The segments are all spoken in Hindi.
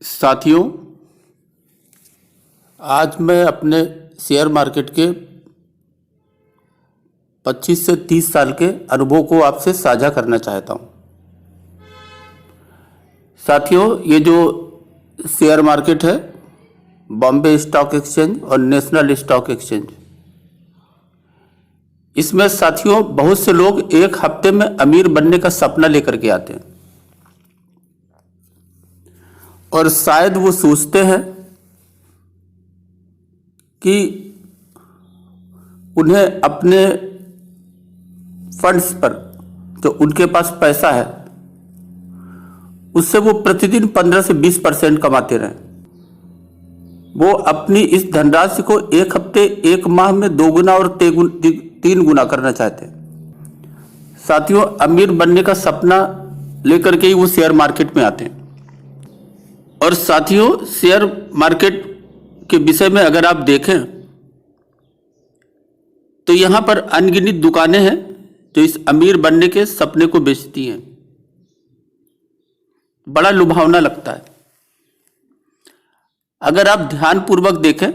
साथियों, आज मैं अपने शेयर मार्केट के 25 से 30 साल के अनुभव को आपसे साझा करना चाहता हूं। साथियों, ये जो शेयर मार्केट है, बॉम्बे स्टॉक एक्सचेंज और नेशनल स्टॉक एक्सचेंज, इसमें साथियों बहुत से लोग एक हफ्ते में अमीर बनने का सपना लेकर के आते हैं और शायद वो सोचते हैं कि उन्हें अपने फंड्स पर जो उनके पास पैसा है उससे वो प्रतिदिन 15 से 20% कमाते रहें। वो अपनी इस धनराशि को एक हफ्ते एक माह में 2 गुना और 3 गुना करना चाहते हैं। साथियों, अमीर बनने का सपना लेकर के ही वो शेयर मार्केट में आते हैं। और साथियों, शेयर मार्केट के विषय में अगर आप देखें तो यहां पर अनगिनत दुकानें हैं जो इस अमीर बनने के सपने को बेचती हैं। बड़ा लुभावना लगता है। अगर आप ध्यानपूर्वक देखें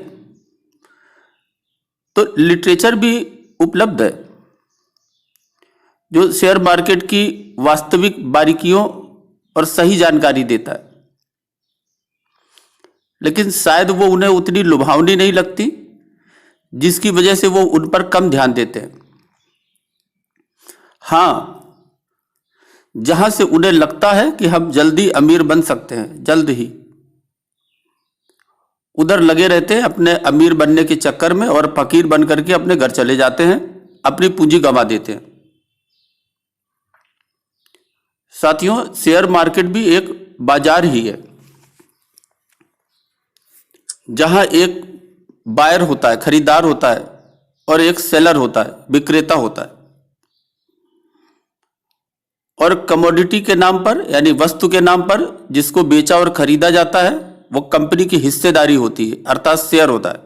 तो लिटरेचर भी उपलब्ध है जो शेयर मार्केट की वास्तविक बारीकियों और सही जानकारी देता है, लेकिन शायद वो उन्हें उतनी लुभावनी नहीं लगती, जिसकी वजह से वो उन पर कम ध्यान देते हैं। हाँ, जहां से उन्हें लगता है कि हम जल्दी अमीर बन सकते हैं, जल्द ही, उधर लगे रहते हैं अपने अमीर बनने के चक्कर में और फकीर बन करके अपने घर चले जाते हैं, अपनी पूंजी गंवा देते हैं। साथियों, शेयर मार्केट भी एक बाजार ही है जहां एक बायर होता है, खरीदार होता है, और एक सेलर होता है, विक्रेता होता है। और कमोडिटी के नाम पर, यानी वस्तु के नाम पर जिसको बेचा और खरीदा जाता है, वो कंपनी की हिस्सेदारी होती है, अर्थात शेयर होता है।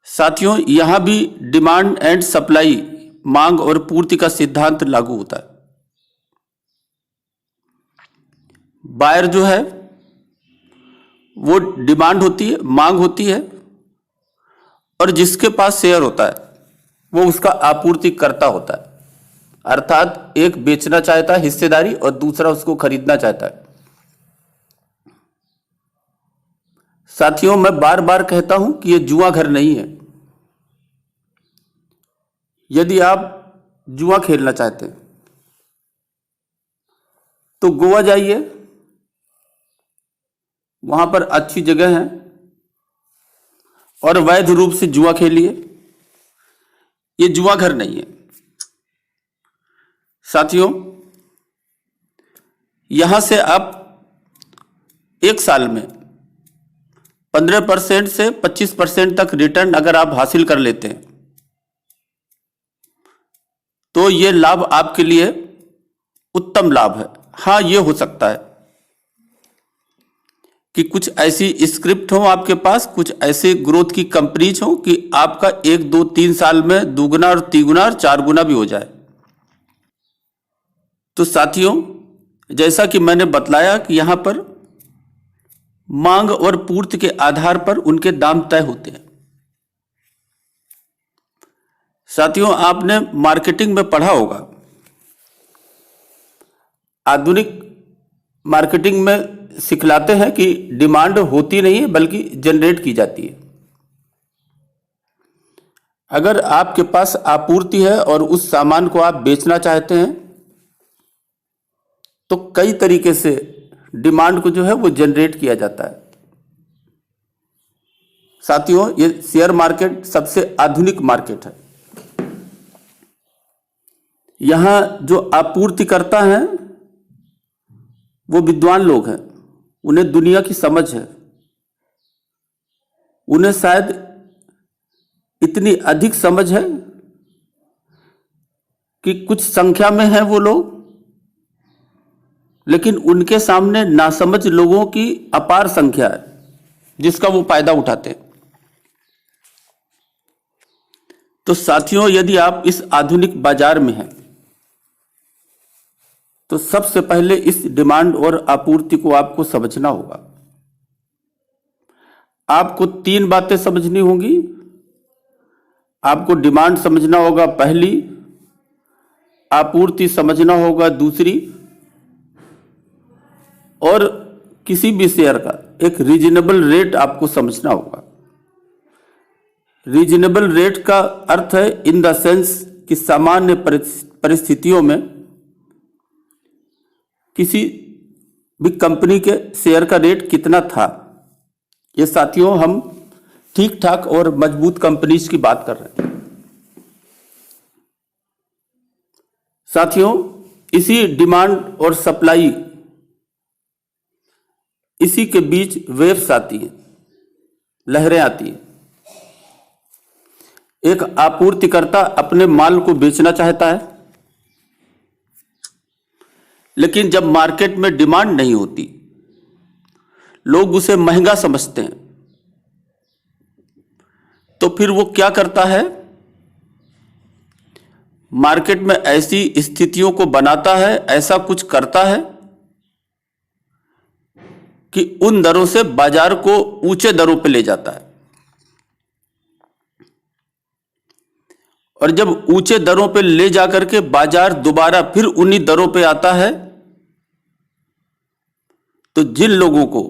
साथियों, यहां भी डिमांड एंड सप्लाई, मांग और पूर्ति का सिद्धांत लागू होता है। बायर जो है वो डिमांड होती है, मांग होती है, और जिसके पास शेयर होता है वो उसका आपूर्तिकर्ता होता है, अर्थात एक बेचना चाहता है हिस्सेदारी और दूसरा उसको खरीदना चाहता है। साथियों, मैं बार बार कहता हूं कि यह जुआ घर नहीं है। यदि आप जुआ खेलना चाहते हैं तो गोवा जाइए, वहां पर अच्छी जगह है, और वैध रूप से जुआ खेलिए। ये जुआ घर नहीं है। साथियों, यहां से आप एक साल में 15% से 25% तक रिटर्न अगर आप हासिल कर लेते हैं तो ये लाभ आपके लिए उत्तम लाभ है। हाँ, ये हो सकता है कि कुछ ऐसी स्क्रिप्ट हो आपके पास, कुछ ऐसे ग्रोथ की कंपनीज हो कि आपका 1, 2, 3 साल में 2 गुना और 3 गुना और 4 गुना भी हो जाए। तो साथियों, जैसा कि मैंने बतलाया कि यहां पर मांग और पूर्ति के आधार पर उनके दाम तय होते हैं। साथियों, आपने मार्केटिंग में पढ़ा होगा, आधुनिक मार्केटिंग में सिखलाते हैं कि डिमांड होती नहीं है बल्कि जनरेट की जाती है। अगर आपके पास आपूर्ति है और उस सामान को आप बेचना चाहते हैं तो कई तरीके से डिमांड को जो है वो जनरेट किया जाता है। साथियों, ये शेयर मार्केट सबसे आधुनिक मार्केट है। यहां जो आपूर्ति करता है वो विद्वान लोग हैं, उन्हें दुनिया की समझ है। उन्हें शायद इतनी अधिक समझ है कि कुछ संख्या में हैं वो लोग, लेकिन उनके सामने नासमझ लोगों की अपार संख्या है जिसका वो फायदा उठाते हैं। तो साथियों, यदि आप इस आधुनिक बाजार में हैं तो सबसे पहले इस डिमांड और आपूर्ति को आपको समझना होगा। आपको 3 बातें समझनी होंगी। आपको डिमांड समझना होगा पहली, आपूर्ति समझना होगा दूसरी, और किसी भी शेयर का एक रीजनेबल रेट आपको समझना होगा। रीजनेबल रेट का अर्थ है इन द सेंस कि सामान्य परिस्थितियों में किसी भी कंपनी के शेयर का रेट कितना था। ये साथियों हम ठीक ठाक और मजबूत कंपनीज की बात कर रहे हैं। साथियों, इसी डिमांड और सप्लाई, इसी के बीच वेव्स आती हैं, लहरें आती हैं। एक आपूर्तिकर्ता अपने माल को बेचना चाहता है, लेकिन जब मार्केट में डिमांड नहीं होती, लोग उसे महंगा समझते हैं, तो फिर वो क्या करता है, मार्केट में ऐसी स्थितियों को बनाता है, ऐसा कुछ करता है कि उन दरों से बाजार को ऊंचे दरों पे ले जाता है। और जब ऊंचे दरों पे ले जाकर के बाजार दोबारा फिर उन्हीं दरों पे आता है, तो जिन लोगों को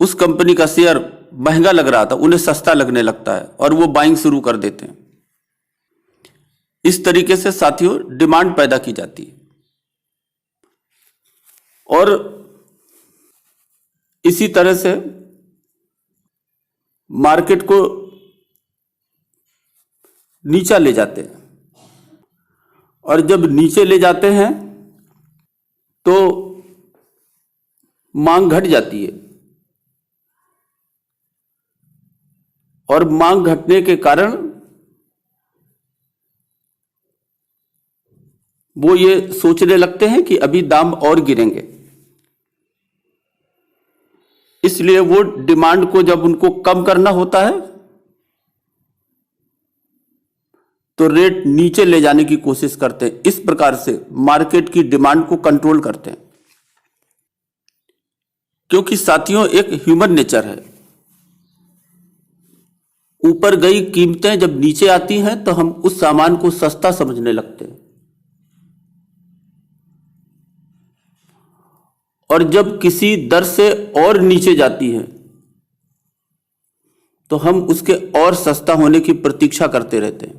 उस कंपनी का शेयर महंगा लग रहा था, उन्हें सस्ता लगने लगता है और वो बाइंग शुरू कर देते हैं। इस तरीके से साथियों डिमांड पैदा की जाती है। और इसी तरह से मार्केट को नीचा ले जाते हैं, और जब नीचे ले जाते हैं तो मांग घट जाती है, और मांग घटने के कारण वो ये सोचने लगते हैं कि अभी दाम और गिरेंगे। इसलिए वो डिमांड को जब उनको कम करना होता है तो रेट नीचे ले जाने की कोशिश करते हैं। इस प्रकार से मार्केट की डिमांड को कंट्रोल करते हैं। क्योंकि साथियों एक ह्यूमन नेचर है, ऊपर गई कीमतें जब नीचे आती हैं तो हम उस सामान को सस्ता समझने लगते हैं, और जब किसी दर से और नीचे जाती है तो हम उसके और सस्ता होने की प्रतीक्षा करते रहते हैं।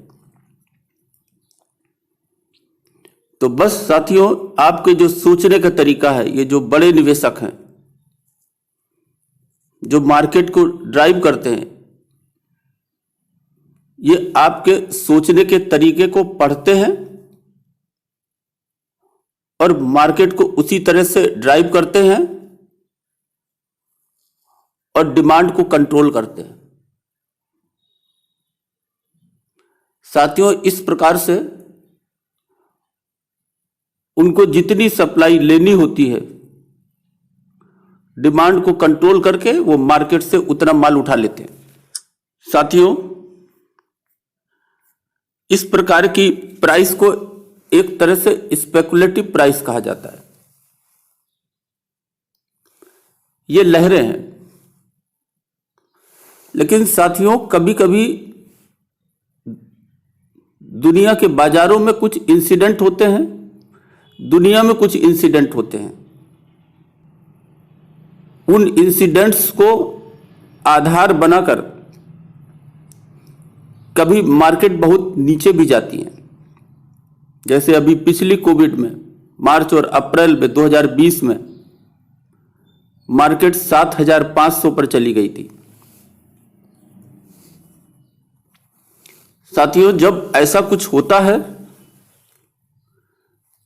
तो बस साथियों, आपके जो सोचने का तरीका है, ये जो बड़े निवेशक हैं जो मार्केट को ड्राइव करते हैं, ये आपके सोचने के तरीके को पढ़ते हैं और मार्केट को उसी तरह से ड्राइव करते हैं और डिमांड को कंट्रोल करते हैं। साथियों, इस प्रकार से उनको जितनी सप्लाई लेनी होती है, डिमांड को कंट्रोल करके वो मार्केट से उतना माल उठा लेते हैं। साथियों, इस प्रकार की प्राइस को एक तरह से स्पेकुलेटिव प्राइस कहा जाता है। ये लहरें हैं, लेकिन साथियों कभी कभी दुनिया के बाजारों में कुछ इंसिडेंट होते हैं, दुनिया में कुछ इंसिडेंट होते हैं। उन इंसिडेंट्स को आधार बनाकर कभी मार्केट बहुत नीचे भी जाती है। जैसे अभी पिछली कोविड में मार्च और अप्रैल में 2020 में मार्केट 7,500 पर चली गई थी। साथियों, जब ऐसा कुछ होता है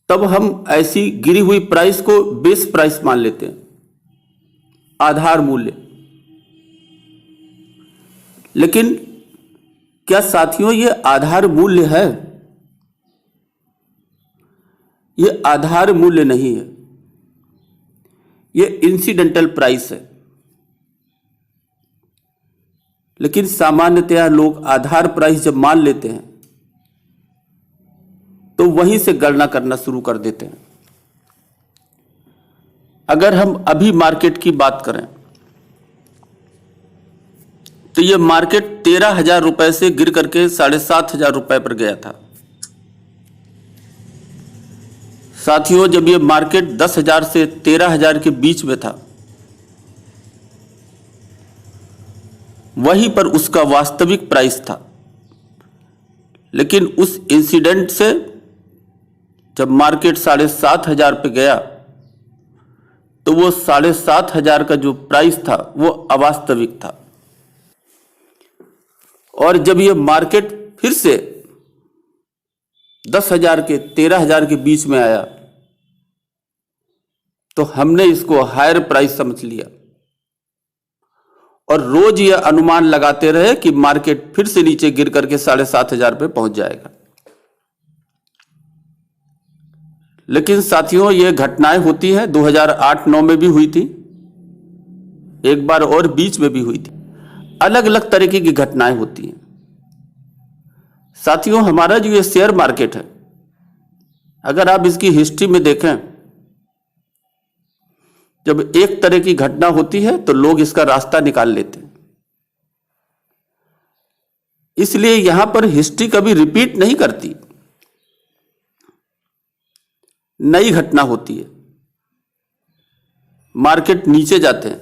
तब हम ऐसी गिरी हुई प्राइस को बेस प्राइस मान लेते हैं, आधार मूल्य। लेकिन क्या साथियों ये आधार मूल्य है? ये आधार मूल्य नहीं है, ये इंसिडेंटल प्राइस है। लेकिन सामान्यतया लोग आधार प्राइस जब मान लेते हैं तो वहीं से गणना करना शुरू कर देते हैं। अगर हम अभी मार्केट की बात करें तो ये मार्केट 13,000 रुपए से गिर करके 7,500 रुपए पर गया था। साथियों, जब ये मार्केट 10,000 से 13,000 के बीच में था, वहीं पर उसका वास्तविक प्राइस था। लेकिन उस इंसिडेंट से जब मार्केट 7,500 पे गया तो वो 7,500 का जो प्राइस था वो अवास्तविक था। और जब ये मार्केट फिर से 10,000 के 13,000 के बीच में आया तो हमने इसको हायर प्राइस समझ लिया और रोज ये अनुमान लगाते रहे कि मार्केट फिर से नीचे गिर करके 7,500 पे पहुंच जाएगा। लेकिन साथियों, ये घटनाएं होती हैं, 2008-9 में भी हुई थी, एक बार और बीच में भी हुई थी। अलग अलग तरीके की घटनाएं होती हैं। साथियों, हमारा जो ये शेयर मार्केट है, अगर आप इसकी हिस्ट्री में देखें, जब एक तरह की घटना होती है तो लोग इसका रास्ता निकाल लेते हैं। इसलिए यहां पर हिस्ट्री कभी रिपीट नहीं करती, नई घटना होती है। मार्केट नीचे जाते हैं,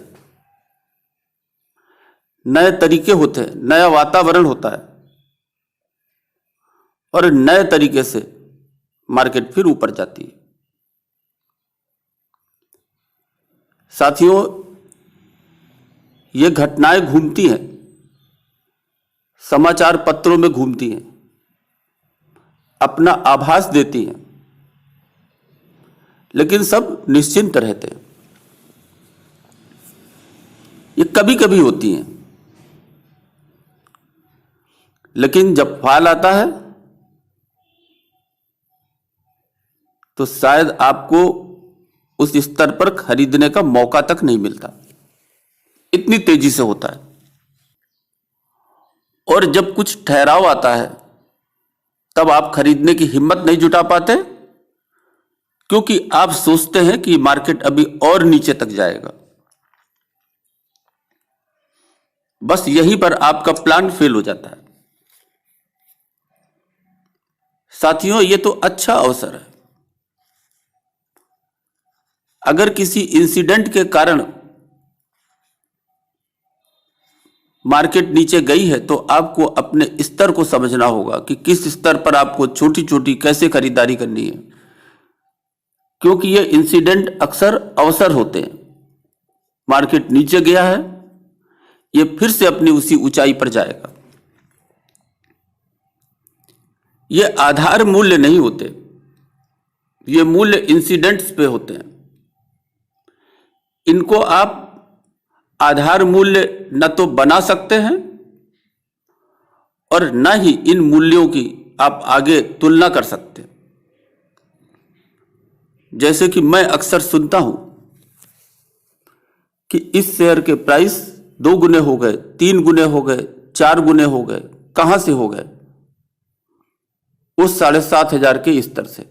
नए तरीके होते हैं, नया वातावरण होता है और नए तरीके से मार्केट फिर ऊपर जाती है। साथियों, ये घटनाएं घूमती हैं, समाचार पत्रों में घूमती हैं, अपना आभास देती हैं, लेकिन सब निश्चिंत रहते हैं। ये कभी कभी होती हैं, लेकिन जब फाल आता है तो शायद आपको उस स्तर पर खरीदने का मौका तक नहीं मिलता, इतनी तेजी से होता है। और जब कुछ ठहराव आता है तब आप खरीदने की हिम्मत नहीं जुटा पाते, क्योंकि आप सोचते हैं कि मार्केट अभी और नीचे तक जाएगा। बस यहीं पर आपका प्लान फेल हो जाता है। साथियों, ये तो अच्छा अवसर है। अगर किसी इंसिडेंट के कारण मार्केट नीचे गई है तो आपको अपने स्तर को समझना होगा कि किस स्तर पर आपको छोटी छोटी कैसे खरीदारी करनी है, क्योंकि ये इंसिडेंट अक्सर अवसर होते हैं। मार्केट नीचे गया है, ये फिर से अपनी उसी ऊंचाई पर जाएगा। ये आधार मूल्य नहीं होते, ये मूल्य इंसिडेंट्स पे होते हैं। इनको आप आधार मूल्य न तो बना सकते हैं और न ही इन मूल्यों की आप आगे तुलना कर सकते। जैसे कि मैं अक्सर सुनता हूं कि इस शेयर के प्राइस 2 गुने हो गए, 3 गुने हो गए, 4 गुने हो गए। कहां से हो गए? उस 7,500 के स्तर से।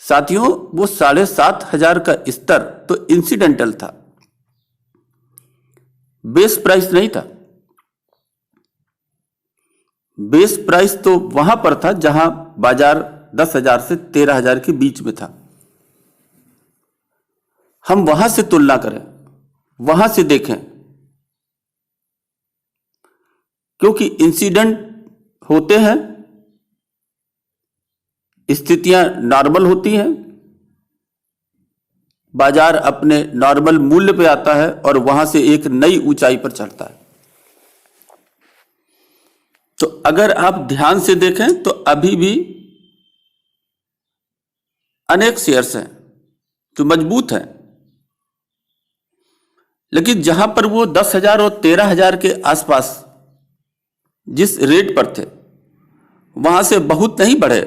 साथियों, वो 7,500 का स्तर तो इंसिडेंटल था, बेस प्राइस नहीं था। बेस प्राइस तो वहां पर था जहां बाजार 10,000 से 13,000 के बीच में था। हम वहां से तुलना करें, वहां से देखें, क्योंकि इंसिडेंट होते हैं, स्थितियां नॉर्मल होती हैं, बाजार अपने नॉर्मल मूल्य पे आता है और वहां से एक नई ऊंचाई पर चढ़ता है। तो अगर आप ध्यान से देखें तो अभी भी अनेक शेयर्स हैं जो मजबूत हैं, लेकिन जहां पर वो 10,000 और 13,000 के आसपास जिस रेट पर थे वहां से बहुत नहीं बढ़े।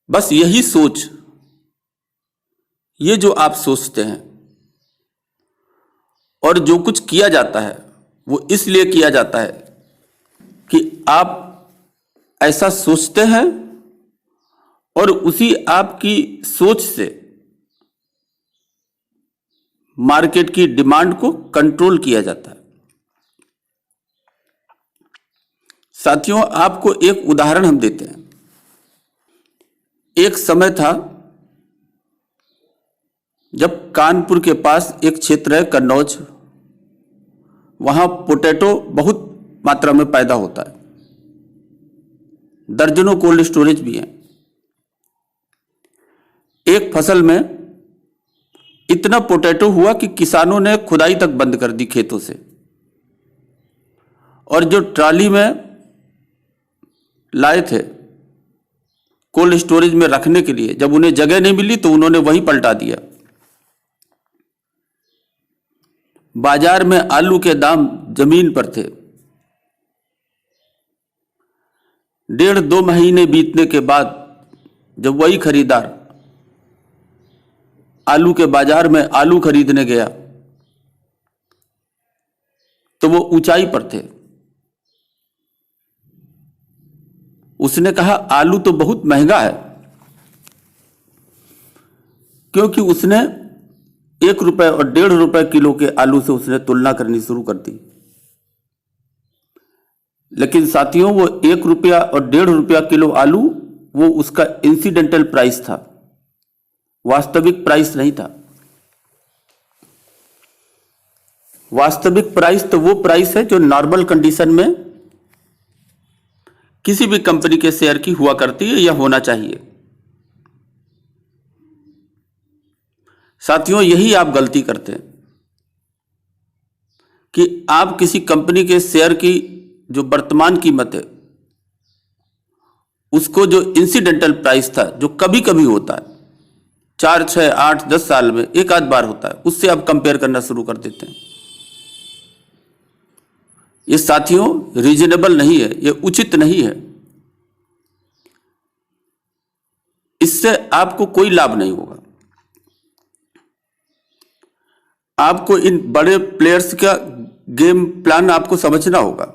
बस यही सोच, ये जो आप सोचते हैं और जो कुछ किया जाता है वो इसलिए किया जाता है कि आप ऐसा सोचते हैं और उसी आपकी सोच से मार्केट की डिमांड को कंट्रोल किया जाता है। साथियों, आपको एक उदाहरण हम देते हैं। एक समय था जब कानपुर के पास एक क्षेत्र है कन्नौज, वहां पोटैटो बहुत मात्रा में पैदा होता है, दर्जनों कोल्ड स्टोरेज भी हैं। एक फसल में इतना पोटैटो हुआ कि किसानों ने खुदाई तक बंद कर दी खेतों से, और जो ट्राली में लाए थे कोल्ड स्टोरेज में रखने के लिए, जब उन्हें जगह नहीं मिली तो उन्होंने वहीं पलटा दिया। बाजार में आलू के दाम जमीन पर थे। 1.5-2 महीने बीतने के बाद जब वही खरीदार आलू के बाजार में आलू खरीदने गया तो वो ऊंचाई पर थे। उसने कहा आलू तो बहुत महंगा है, क्योंकि उसने 1 रुपए और 1.5 रुपए किलो के आलू से उसने तुलना करनी शुरू कर दी। लेकिन साथियों, वो 1 रुपया और 1.5 रुपया किलो आलू वो उसका इंसिडेंटल प्राइस था, वास्तविक प्राइस नहीं था। वास्तविक प्राइस तो वो प्राइस है जो नॉर्मल कंडीशन में किसी भी कंपनी के शेयर की हुआ करती है या होना चाहिए। साथियों, यही आप गलती करते हैं कि आप किसी कंपनी के शेयर की जो वर्तमान कीमत है उसको जो इंसिडेंटल प्राइस था, जो कभी कभी होता है 4, 6, 8, 10 साल में एक आध बार होता है, उससे आप कंपेयर करना शुरू कर देते हैं। ये साथियों रीजनेबल नहीं है, ये उचित नहीं है। इससे आपको कोई लाभ नहीं होगा। आपको इन बड़े प्लेयर्स का गेम प्लान आपको समझना होगा।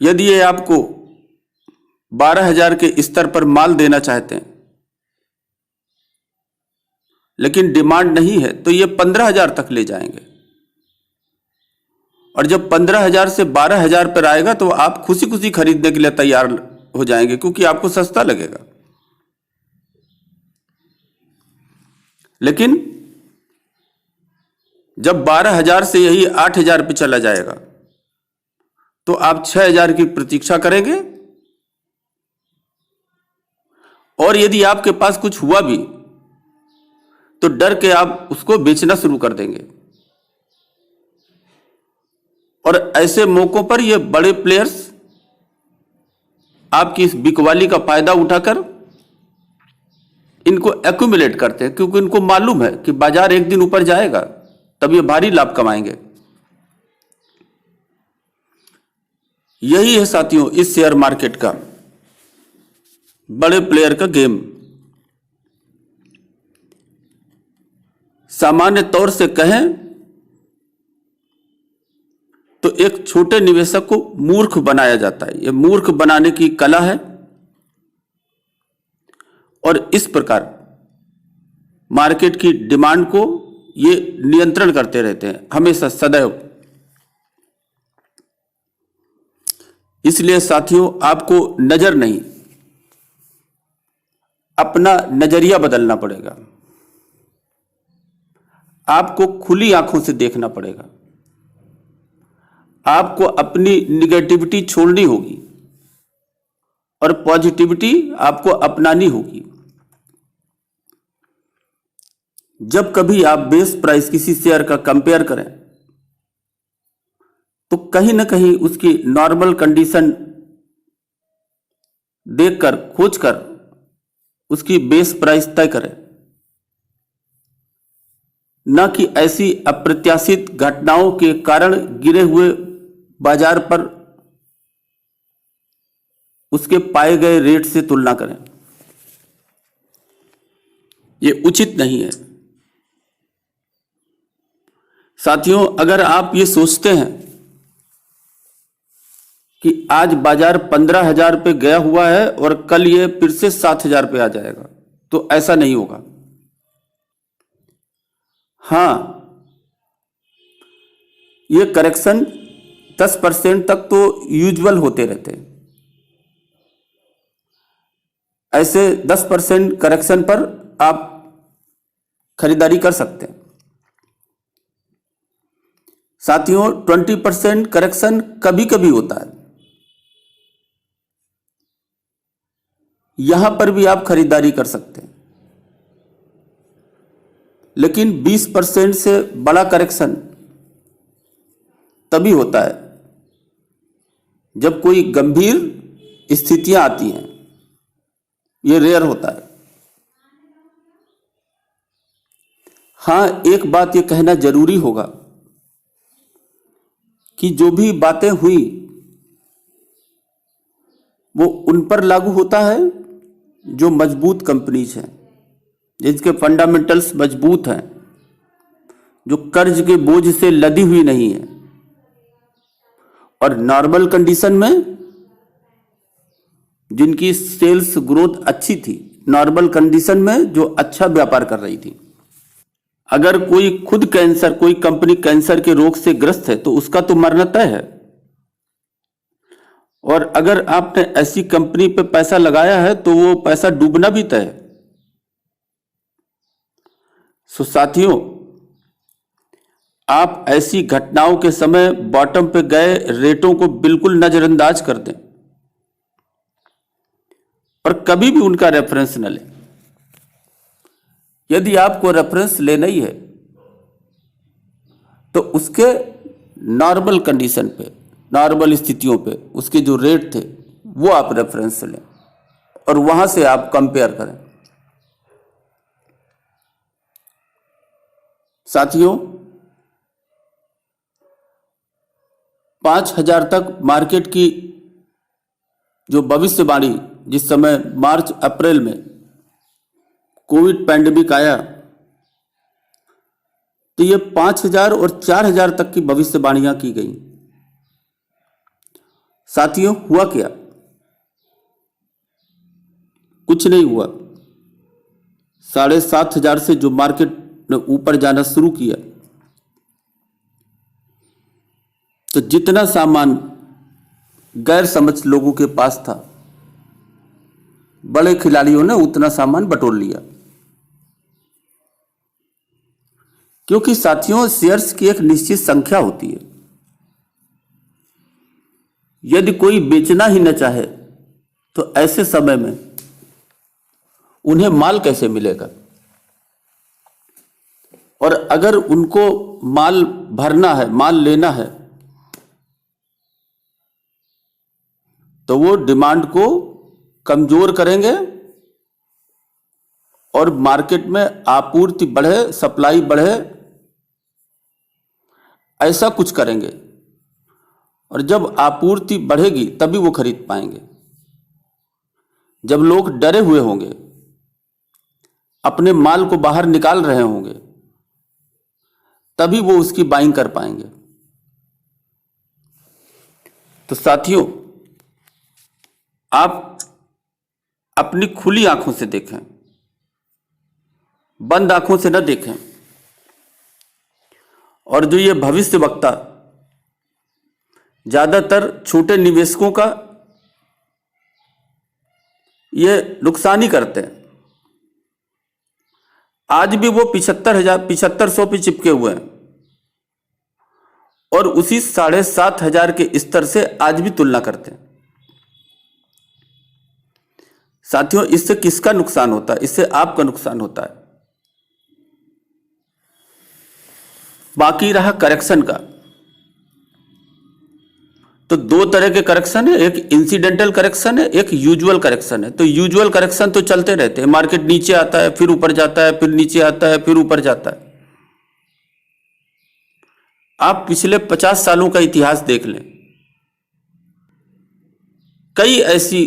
यदि ये आपको 12,000 के स्तर पर माल देना चाहते हैं लेकिन डिमांड नहीं है तो ये 15,000 तक ले जाएंगे, और जब 15,000 से 12,000 पर आएगा तो आप खुशी खुशी खरीदने के लिए तैयार हो जाएंगे, क्योंकि आपको सस्ता लगेगा। लेकिन जब 12,000 से यही 8,000 पे चला जाएगा तो आप 6,000 की प्रतीक्षा करेंगे, और यदि आपके पास कुछ हुआ भी तो डर के आप उसको बेचना शुरू कर देंगे। और ऐसे मौकों पर ये बड़े प्लेयर्स आपकी इस बिकवाली का फायदा उठाकर इनको एक्यूमुलेट करते हैं, क्योंकि इनको मालूम है कि बाजार एक दिन ऊपर जाएगा तब ये भारी लाभ कमाएंगे। यही है साथियों इस शेयर मार्केट का बड़े प्लेयर का गेम। सामान्य तौर से कहें तो एक छोटे निवेशक को मूर्ख बनाया जाता है। यह मूर्ख बनाने की कला है, और इस प्रकार मार्केट की डिमांड को ये नियंत्रण करते रहते हैं हमेशा सदैव। इसलिए साथियों आपको नजर नहीं, अपना नजरिया बदलना पड़ेगा। आपको खुली आंखों से देखना पड़ेगा। आपको अपनी निगेटिविटी छोड़नी होगी और पॉजिटिविटी आपको अपनानी होगी। जब कभी आप बेस प्राइस किसी शेयर का कंपेयर करें तो कहीं ना कहीं उसकी नॉर्मल कंडीशन देखकर, खोजकर उसकी बेस प्राइस तय करें, न कि ऐसी अप्रत्याशित घटनाओं के कारण गिरे हुए बाजार पर उसके पाए गए रेट से तुलना करें। यह उचित नहीं है। साथियों, अगर आप ये सोचते हैं कि आज बाजार 15,000 पे गया हुआ है और कल ये फिर से 7,000 पे आ जाएगा, तो ऐसा नहीं होगा। हाँ, ये करेक्शन 10% तक तो यूजुअल होते रहते हैं। ऐसे 10% करेक्शन पर आप खरीदारी कर सकते हैं। साथियों, 20% करेक्शन कभी कभी होता है, यहां पर भी आप खरीदारी कर सकते हैं। लेकिन 20% से बड़ा करेक्शन तभी होता है जब कोई गंभीर स्थितियां आती हैं। ये रेयर होता है। हाँ, एक बात ये कहना जरूरी होगा कि जो भी बातें हुई वो उन पर लागू होता है जो मजबूत कंपनीज हैं, जिनके फंडामेंटल्स मजबूत हैं, जो कर्ज के बोझ से लदी हुई नहीं है, और नॉर्मल कंडीशन में जिनकी सेल्स ग्रोथ अच्छी थी, नॉर्मल कंडीशन में जो अच्छा व्यापार कर रही थी। अगर कोई खुद कैंसर, कोई कंपनी कैंसर के रोग से ग्रस्त है तो उसका तो मरना तय है। और अगर आपने ऐसी कंपनी पे पैसा लगाया है तो वो पैसा डूबना भी तय है। सो साथियों, आप ऐसी घटनाओं के समय बॉटम पे गए रेटों को बिल्कुल नजरअंदाज कर दें और कभी भी उनका रेफरेंस न लें। यदि आपको रेफरेंस लेना ही है तो उसके नॉर्मल कंडीशन पे, नॉर्मल स्थितियों पे उसके जो रेट थे वो आप रेफरेंस लें और वहां से आप कंपेयर करें। साथियों, 5,000 तक मार्केट की जो भविष्यवाणी जिस समय मार्च अप्रैल में कोविड पैंडेमिक आया, तो ये 5,000 और 4,000 तक की भविष्यवाणियां की गई। साथियों, हुआ क्या? कुछ नहीं हुआ। 7,500 से जो मार्केट ने ऊपर जाना शुरू किया, तो जितना सामान गैर समझ लोगों के पास था, बड़े खिलाड़ियों ने उतना सामान बटोर लिया। क्योंकि साथियों, शेयर्स की एक निश्चित संख्या होती है। यदि कोई बेचना ही न चाहे तो ऐसे समय में उन्हें माल कैसे मिलेगा? और अगर उनको माल भरना है, माल लेना है, तो वो डिमांड को कमजोर करेंगे और मार्केट में आपूर्ति बढ़े, सप्लाई बढ़े, ऐसा कुछ करेंगे। और जब आपूर्ति बढ़ेगी तभी वो खरीद पाएंगे। जब लोग डरे हुए होंगे, अपने माल को बाहर निकाल रहे होंगे, तभी वो उसकी बाइंग कर पाएंगे। तो साथियों, आप अपनी खुली आंखों से देखें, बंद आंखों से न देखें। और जो ये भविष्य वक्ता ज्यादातर छोटे निवेशकों का ये नुकसान ही करते हैं। आज भी वो 75,000 पे चिपके हुए हैं और उसी 7,500 के स्तर से आज भी तुलना करते हैं। साथियों, इससे किसका नुकसान होता है? इससे आपका नुकसान होता है। बाकी रहा करेक्शन का, तो दो तरह के करेक्शन है, एक इंसिडेंटल करेक्शन है, एक यूजुअल करेक्शन है। तो यूजुअल करेक्शन तो चलते रहते हैं, मार्केट नीचे आता है, फिर ऊपर जाता है, फिर नीचे आता है, फिर ऊपर जाता है। आप पिछले 50 सालों का इतिहास देख लें, कई ऐसी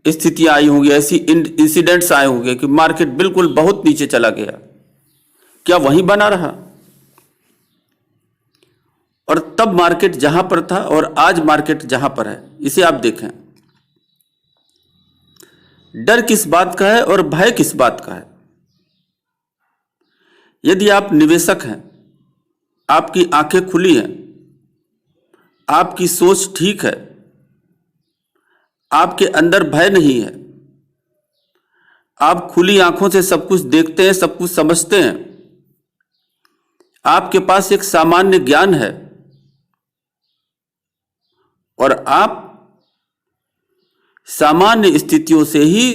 स्थितियां आई होंगी, ऐसी इंसिडेंट्स आए होंगे कि मार्केट बिल्कुल बहुत नीचे चला गया, क्या वहीं बना रहा? और तब मार्केट जहां पर था और आज मार्केट जहां पर है, इसे आप देखें। डर किस बात का है और भय किस बात का है? यदि आप निवेशक हैं, आपकी आंखें खुली हैं, आपकी सोच ठीक है, आपके अंदर भय नहीं है, आप खुली आंखों से सब कुछ देखते हैं, सब कुछ समझते हैं, आपके पास एक सामान्य ज्ञान है और आप सामान्य स्थितियों से ही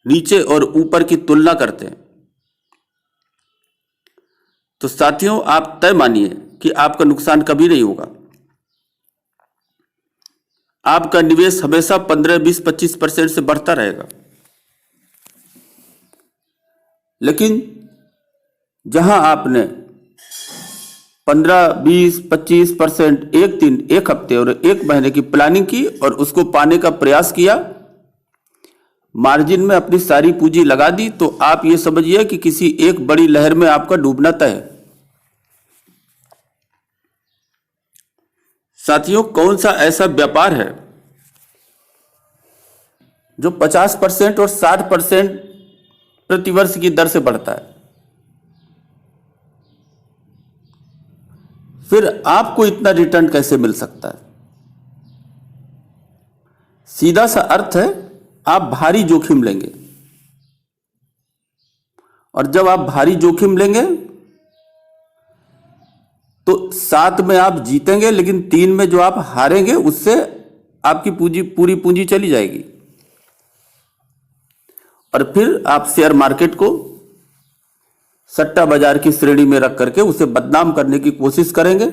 नीचे और ऊपर की तुलना करते हैं, तो साथियों आप तय मानिए कि आपका नुकसान कभी नहीं होगा। आपका निवेश हमेशा 15, 20, 25% से बढ़ता रहेगा। लेकिन जहां आपने 15, 20, 25% एक दिन, एक हफ्ते और एक महीने की प्लानिंग की और उसको पाने का प्रयास किया, मार्जिन में अपनी सारी पूंजी लगा दी, तो आप ये समझिए कि किसी एक बड़ी लहर में आपका डूबना तय है। साथियों, कौन सा ऐसा व्यापार है जो 50% और 60% प्रतिवर्ष की दर से बढ़ता है? फिर आपको इतना रिटर्न कैसे मिल सकता है? सीधा सा अर्थ है, आप भारी जोखिम लेंगे, और जब आप भारी जोखिम लेंगे तो 7 में आप जीतेंगे, लेकिन 3 में जो आप हारेंगे उससे आपकी पूरी पूंजी चली जाएगी, और फिर आप शेयर मार्केट को सट्टा बाजार की श्रेणी में रख करके उसे बदनाम करने की कोशिश करेंगे।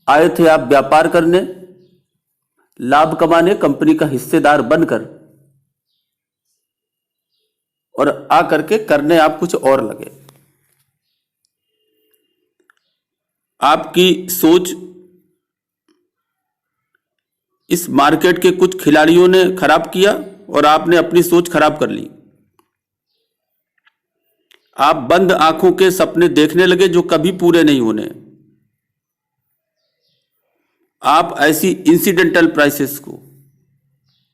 आए थे आप व्यापार करने, लाभ कमाने, कंपनी का हिस्सेदार बनकर, और आकर के करने आप कुछ और लगे। आपकी सोच इस मार्केट के कुछ खिलाड़ियों ने खराब किया और आपने अपनी सोच खराब कर ली। आप बंद आंखों के सपने देखने लगे जो कभी पूरे नहीं होने। आप ऐसी इंसिडेंटल प्राइसेस को,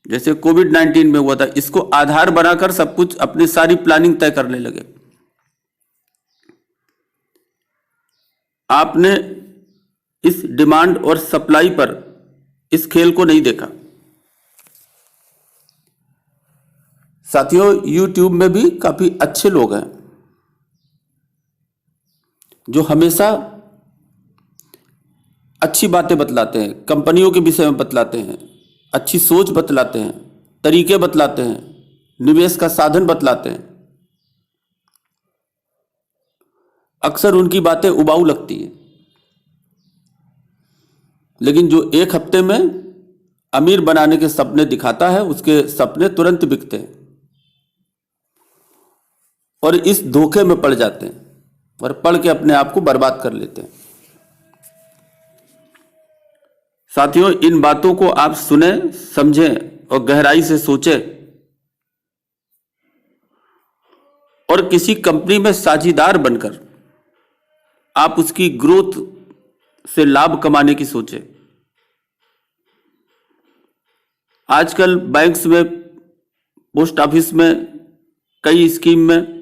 जैसे कोविड-19 में हुआ था, इसको आधार बनाकर सब कुछ अपनी सारी प्लानिंग तय करने लगे। आपने इस डिमांड और सप्लाई पर इस खेल को नहीं देखा। साथियों, YouTube में भी काफी अच्छे लोग हैं जो हमेशा अच्छी बातें बतलाते हैं, कंपनियों के विषय में बतलाते हैं, अच्छी सोच बतलाते हैं, तरीके बतलाते हैं, निवेश का साधन बतलाते हैं। अक्सर उनकी बातें उबाऊ लगती हैं, लेकिन जो एक हफ्ते में अमीर बनाने के सपने दिखाता है, उसके सपने तुरंत बिकते हैं और इस धोखे में पड़ जाते हैं और पड़ के अपने आप को बर्बाद कर लेते हैं। साथियों, इन बातों को आप सुने, समझें और गहराई से सोचें, और किसी कंपनी में साझीदार बनकर आप उसकी ग्रोथ से लाभ कमाने की सोचें। आजकल बैंक्स में, पोस्ट ऑफिस में, कई स्कीम में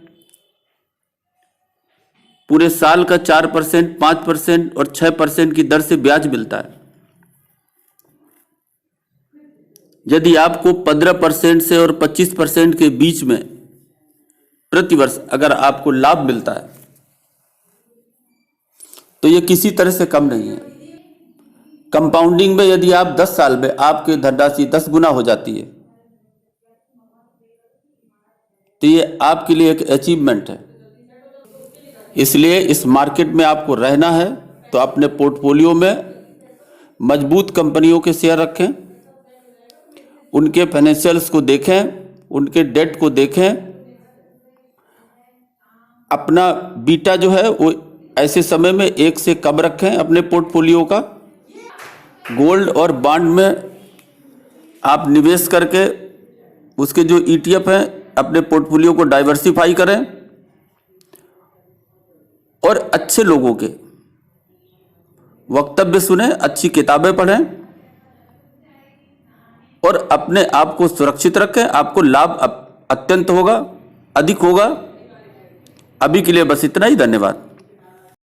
पूरे साल का 4%, 5% और 6% की दर से ब्याज मिलता है। यदि आपको 15% से और 25% के बीच में प्रतिवर्ष अगर आपको लाभ मिलता है तो यह किसी तरह से कम नहीं है। कंपाउंडिंग में यदि आप 10 साल में आपकी धनराशि 10 गुना हो जाती है तो यह आपके लिए एक अचीवमेंट है। इसलिए इस मार्केट में आपको रहना है तो अपने पोर्टफोलियो में मजबूत कंपनियों के शेयर रखें, उनके फाइनेंशियल्स को देखें, उनके डेट को देखें, अपना बीटा जो है वो ऐसे समय में 1 से कम रखें अपने पोर्टफोलियो का। गोल्ड और बॉन्ड में आप निवेश करके उसके जो ETF हैं अपने पोर्टफोलियो को डाइवर्सिफाई करें और अच्छे लोगों के वक्तव्य सुने, अच्छी किताबें पढ़ें और अपने आप को सुरक्षित रखें। आपको लाभ अत्यंत होगा, अधिक होगा। अभी के लिए बस इतना ही। धन्यवाद।